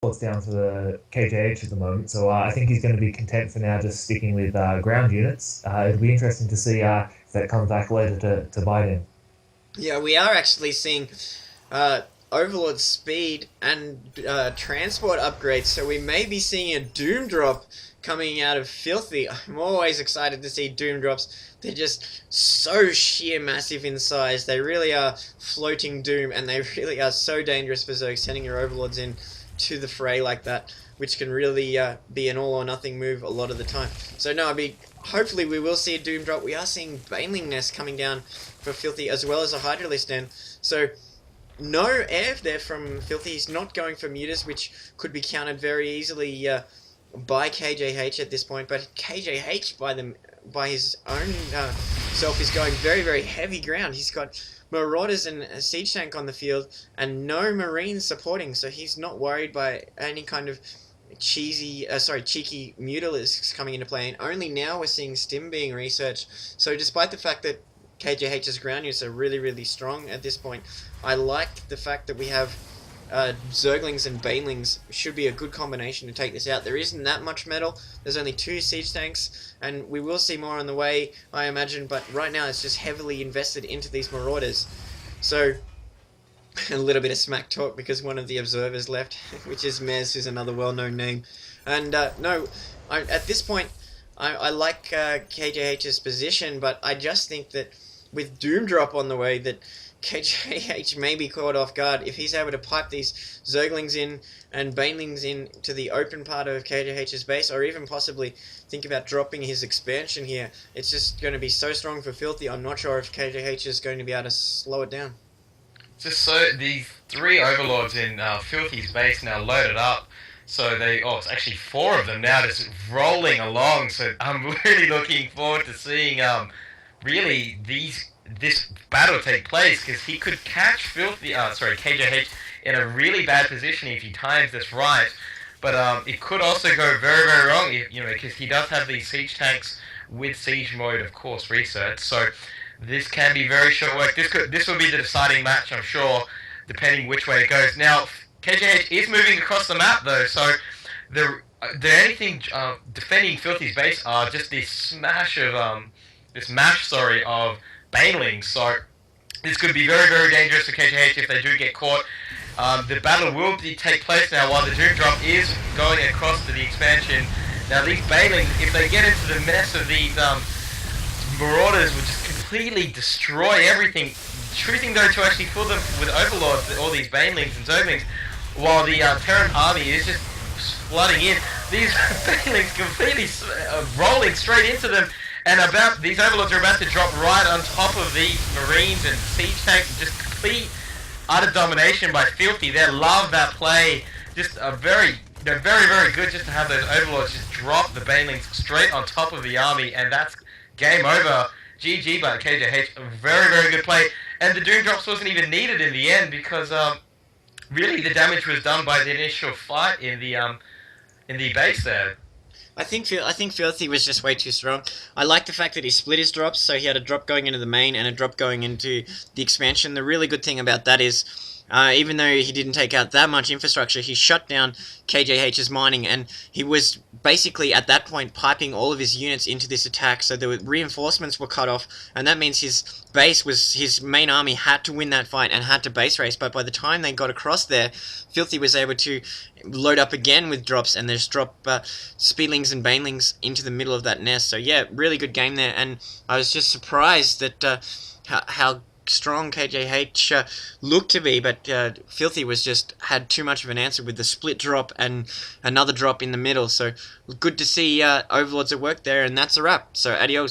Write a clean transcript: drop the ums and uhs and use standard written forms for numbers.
It's down to the KJH at the moment, so I think he's going to be content for now, just sticking with ground units. It'll be interesting to see if that comes back later to bite him. Yeah, we are actually seeing Overlord speed and transport upgrades, so we may be seeing a Doom drop coming out of Filthy. I'm always excited to see Doom drops. They're just so sheer massive in size. They really are floating Doom, and they really are so dangerous for Zerg, sending your Overlords in to the fray like that, which can really be an all-or-nothing move a lot of the time. So no, hopefully we will see a Doom drop. We are seeing Baneling Nest coming down for Filthy, as well as a Hydralisk Den. So no air there from Filthy. He's not going for Mutas, which could be countered very easily by KJH at this point. But KJH, by his own self, is going very, very heavy ground. He's got Marauders and a Siege Tank on the field, and no Marines supporting, so he's not worried by any kind of cheeky Mutalisks coming into play. And only now we're seeing Stim being researched. So despite the fact that KJH's ground units are really, really strong at this point, I like the fact that we have Zerglings and Banelings. Should be a good combination to take this out. There isn't that much metal. There's only 2 siege tanks, and we will see more on the way, I imagine, but right now it's just heavily invested into these Marauders. So a little bit of smack talk because one of the observers left, which is Mez, who's another well-known name. And no, at this point, I like KJH's position, but I just think that with Doom Drop on the way, that KJH may be caught off guard. If he's able to pipe these Zerglings in and Banelings in to the open part of KJH's base, or even possibly think about dropping his expansion here, it's just going to be so strong for Filthy. I'm not sure if KJH is going to be able to slow it down. Just so the 3 Overlords in Filthy's base now loaded up. So it's actually 4 of them now just rolling along. So I'm really looking forward to seeing really this battle take place, because he could catch KJH in a really bad position if he times this right. But it could also go very, very wrong, because he does have these siege tanks with siege mode, of course, research. So this can be very short work. This will be the deciding match, I'm sure, depending which way it goes. Now, KJH is moving across the map though, so the only thing defending Filthy's base are just this mash of Banelings. So this could be very, very dangerous for KJH if they do get caught. The battle will take place now while the Doom Drop is going across to the expansion. Now these Banelings, if they get into the mess of these Marauders, will just completely destroy everything. Choosing though to actually fill them with Overlords, all these Banelings and Zerglings, while the Terran army is just flooding in. These Banelings completely rolling straight into them. And these Overlords are about to drop right on top of these Marines and Siege Tanks, and just complete utter domination by Filthy. They love that play. They're very, very good just to have those Overlords just drop the Banelings straight on top of the army, and that's game over. GG by KJH. A very, very good play. And the Doom Drops wasn't even needed in the end, because really the damage was done by the initial fight in the base there. I think Filthy was just way too strong. I like the fact that he split his drops, so he had a drop going into the main and a drop going into the expansion. The really good thing about that is, even though he didn't take out that much infrastructure, he shut down KJH's mining, and he was basically at that point piping all of his units into this attack, so the reinforcements were cut off, and that means his main army had to win that fight and had to base race. But by the time they got across there, Filthy was able to load up again with drops and just drop Speedlings and Banelings into the middle of that nest. So yeah, really good game there, and I was just surprised that how strong KJH looked to be, but Filthy had too much of an answer with the split drop and another drop in the middle. So good to see Overlords at work there, and that's a wrap. So adios.